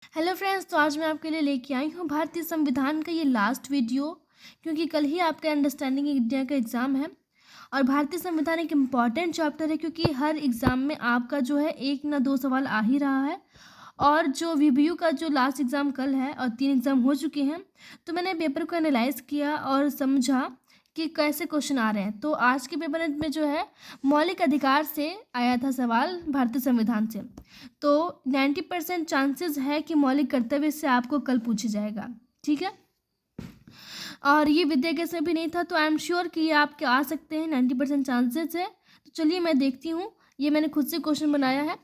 Hello friends, तो आज मैं आपके लिए लेके आई हूँ भारतीय संविधान का ये लास्ट वीडियो, क्योंकि कल ही आपका अंडरस्टैंडिंग इंडिया का एग्ज़ाम है। और भारतीय संविधान एक इम्पॉर्टेंट चैप्टर है, क्योंकि हर एग्ज़ाम में आपका जो है एक ना दो सवाल आ ही रहा है। और जो वीबीयू का जो लास्ट एग्ज़ाम कल है और 3 एग्ज़ाम हो चुके हैं, तो मैंने पेपर को एनालाइज़ किया और समझा कि कैसे क्वेश्चन आ रहे हैं। तो आज के पेपर में जो है मौलिक अधिकार से आया था सवाल, भारतीय संविधान से। तो 90% चांसेस है कि मौलिक कर्तव्य से आपको कल पूछा जाएगा। ठीक है, और ये विद्या केस में भी नहीं था, तो आई एम श्योर कि ये आपके आ सकते हैं। 90% चांसेस है। तो चलिए मैं देखती हूँ, ये मैंने खुद से क्वेश्चन बनाया है।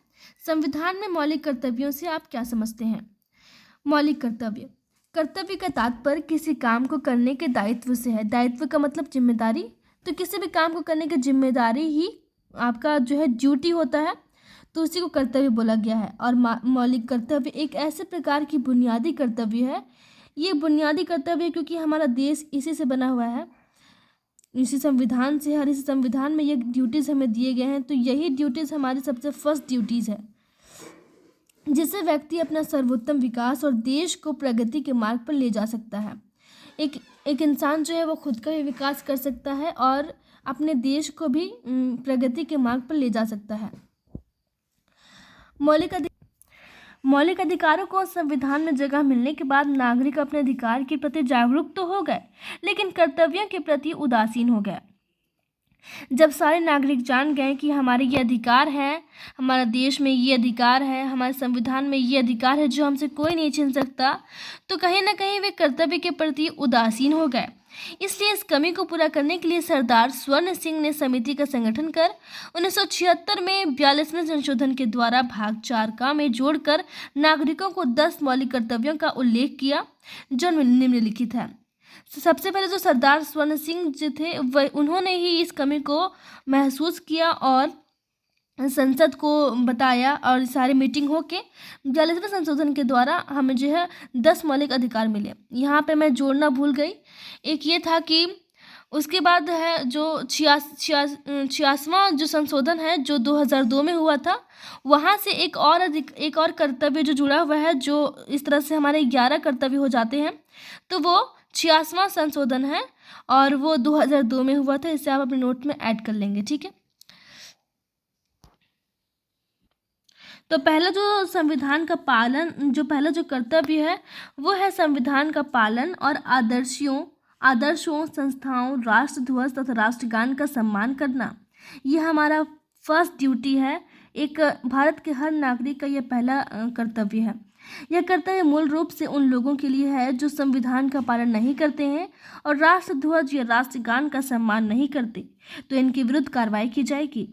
संविधान में मौलिक कर्तव्यों से आप क्या समझते हैं? मौलिक कर्तव्य, कर्तव्य का तात्पर्य किसी काम को करने के दायित्व से है। दायित्व का मतलब जिम्मेदारी। तो किसी भी काम को करने की जिम्मेदारी ही आपका जो है ड्यूटी होता है, तो उसी को कर्तव्य बोला गया है। और मौलिक कर्तव्य एक ऐसे प्रकार की बुनियादी कर्तव्य है। ये बुनियादी कर्तव्य है क्योंकि हमारा देश इसी से बना हुआ है, इसी संविधान से। हर इस संविधान में ये ड्यूटीज़ हमें दिए गए हैं, तो यही ड्यूटीज़ हमारी सबसे फर्स्ट ड्यूटीज़ है, जिससे व्यक्ति अपना सर्वोत्तम विकास और देश को प्रगति के मार्ग पर ले जा सकता है। एक एक इंसान जो है वो खुद का भी विकास कर सकता है और अपने देश को भी प्रगति के मार्ग पर ले जा सकता है। मौलिक अधिकारों को संविधान में जगह मिलने के बाद नागरिक अपने अधिकार के प्रति जागरूक तो हो गए, लेकिन कर्तव्यों के प्रति उदासीन हो गए। जब सारे नागरिक जान गए कि हमारे ये अधिकार हैं, हमारा देश में ये अधिकार है, हमारे संविधान में ये अधिकार है जो हमसे कोई नहीं छीन सकता, तो कहीं ना कहीं वे कर्तव्य के प्रति उदासीन हो गए। इसलिए इस कमी को पूरा करने के लिए सरदार स्वर्ण सिंह ने समिति का संगठन कर 1976 में 42वें संशोधन के द्वारा भाग 4 का में जोड़कर नागरिकों को 10 मौलिक कर्तव्यों का उल्लेख किया, जो निम्नलिखित है। सबसे पहले जो सरदार स्वर्ण सिंह जी थे, वह उन्होंने ही इस कमी को महसूस किया और संसद को बताया, और सारे मीटिंग होके 42वें संशोधन के द्वारा हमें जो है 10 मौलिक अधिकार मिले। यहाँ पे मैं जोड़ना भूल गई। एक ये था कि उसके बाद है जो 86वां जो संशोधन है जो 2002 में हुआ था, वहाँ से एक और कर्तव्य जो जुड़ा हुआ है, जो इस तरह से हमारे 11 कर्तव्य हो जाते हैं। तो वो 86वां संशोधन है और वो 2002 में हुआ था। इसे आप अपने नोट में ऐड कर लेंगे। ठीक है, तो पहला जो कर्तव्य है वो है संविधान का पालन और आदर्शों, संस्थाओं, राष्ट्रध्वज तथा राष्ट्रगान का सम्मान करना। यह हमारा फर्स्ट ड्यूटी है। एक भारत के हर नागरिक का यह पहला कर्तव्य है। यह कर्तव्य मूल रूप से उन लोगों के लिए है जो संविधान का पालन नहीं करते हैं और राष्ट्रध्वज या राष्ट्रगान का सम्मान नहीं करते, तो इनके विरुद्ध कार्रवाई की जाएगी।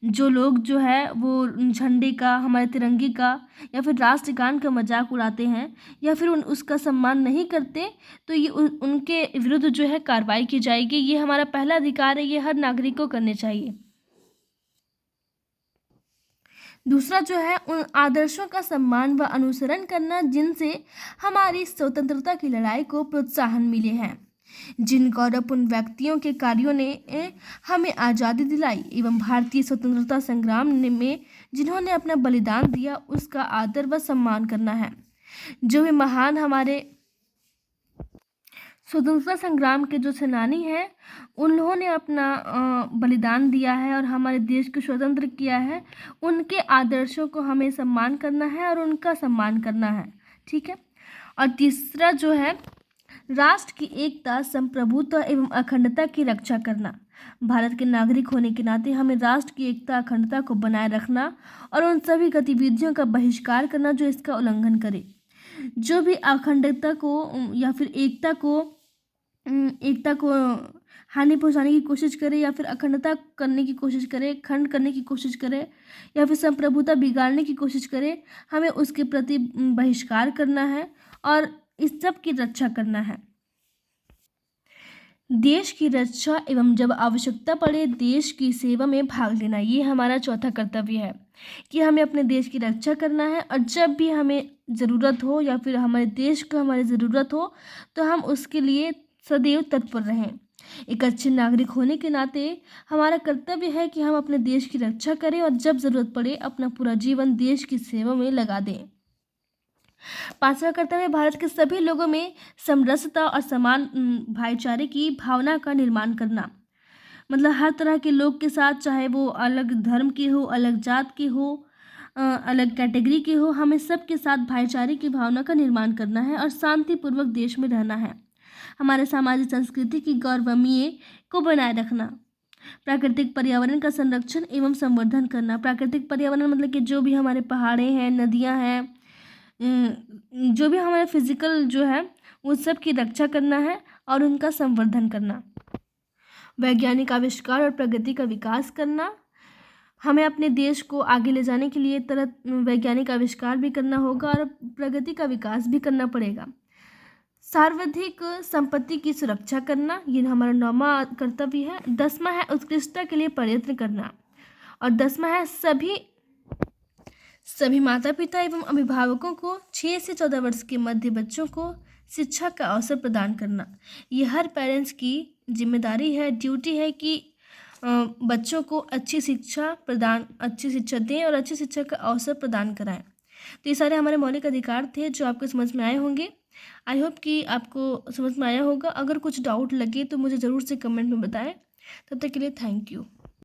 जो लोग जो है वो झंडे का, हमारे तिरंगे का या फिर राष्ट्रगान का मजाक उड़ाते हैं या फिर उसका सम्मान नहीं करते, तो ये उनके विरुद्ध जो है कार्रवाई की जाएगी। ये हमारा पहला अधिकार है, ये हर नागरिक को करने चाहिए। दूसरा जो है उन आदर्शों का सम्मान व अनुसरण करना जिनसे हमारी स्वतंत्रता की लड़ाई को प्रोत्साहन मिले हैं, जिन गौरवपूर्ण व्यक्तियों के कार्यों ने हमें आज़ादी दिलाई एवं भारतीय स्वतंत्रता संग्राम में जिन्होंने अपना बलिदान दिया, उसका आदर व सम्मान करना है। जो भी महान हमारे स्वतंत्रता संग्राम के जो सेनानी हैं, उन्होंने अपना बलिदान दिया है और हमारे देश को स्वतंत्र किया है, उनके आदर्शों को हमें सम्मान करना है और उनका सम्मान करना है। ठीक है, और तीसरा जो है राष्ट्र की एकता, संप्रभुत्व एवं अखंडता की रक्षा करना। भारत के नागरिक होने के नाते हमें राष्ट्र की एकता, अखंडता को बनाए रखना और उन सभी गतिविधियों का बहिष्कार करना जो इसका उल्लंघन करे। जो भी अखंडता को या फिर एकता को हानि पहुंचाने की कोशिश करे या फिर अखंडता करने की कोशिश करे, खंड करने की कोशिश करे या फिर संप्रभुता बिगाड़ने की कोशिश करे, हमें उसके प्रति बहिष्कार करना है और इस सब की रक्षा करना है। देश की रक्षा एवं जब आवश्यकता पड़े देश की सेवा में भाग लेना, ये हमारा चौथा कर्तव्य है कि हमें अपने देश की रक्षा करना है और जब भी हमें ज़रूरत हो या फिर हमारे देश को हमारी ज़रूरत हो तो हम उसके लिए सदैव तत्पर रहें। एक अच्छे नागरिक होने के नाते हमारा कर्तव्य है कि हम अपने देश की रक्षा करें और जब ज़रूरत पड़े अपना पूरा जीवन देश की सेवा में लगा दें। पांचवा कर्तव्य भारत के सभी लोगों में समरसता और समान भाईचारे की भावना का निर्माण करना। मतलब हर तरह के लोग के साथ, चाहे वो अलग धर्म के हो, अलग जात के हो, अलग कैटेगरी के हो, हमें सबके साथ भाईचारे की भावना का निर्माण करना है और शांतिपूर्वक देश में रहना है। हमारे सामाजिक संस्कृति की गौरवमयी को बनाए रखना। प्राकृतिक पर्यावरण का संरक्षण एवं संवर्धन करना। प्राकृतिक पर्यावरण मतलब कि जो भी हमारे पहाड़े हैं, नदियां हैं, जो भी हमारे फिजिकल जो है उन सब की रक्षा करना है और उनका संवर्धन करना। वैज्ञानिक आविष्कार और प्रगति का विकास करना। हमें अपने देश को आगे ले जाने के लिए तरह वैज्ञानिक आविष्कार भी करना होगा और प्रगति का विकास भी करना पड़ेगा। सार्वधिक संपत्ति की सुरक्षा करना, ये हमारा 9वां कर्तव्य है। 10वां है उत्कृष्टता के लिए प्रयत्न करना और 10वां है सभी माता पिता एवं अभिभावकों को 6 से 14 वर्ष के मध्य बच्चों को शिक्षा का अवसर प्रदान करना। ये हर पेरेंट्स की जिम्मेदारी है, ड्यूटी है कि बच्चों को अच्छी शिक्षा दें और अच्छी शिक्षा का अवसर प्रदान कराएं। तो ये सारे हमारे मौलिक अधिकार थे जो आपको समझ में आए होंगे। आई होप कि आपको समझ में आया होगा। अगर कुछ डाउट लगे तो मुझे ज़रूर से कमेंट में बताएं। तब तक के लिए थैंक यू।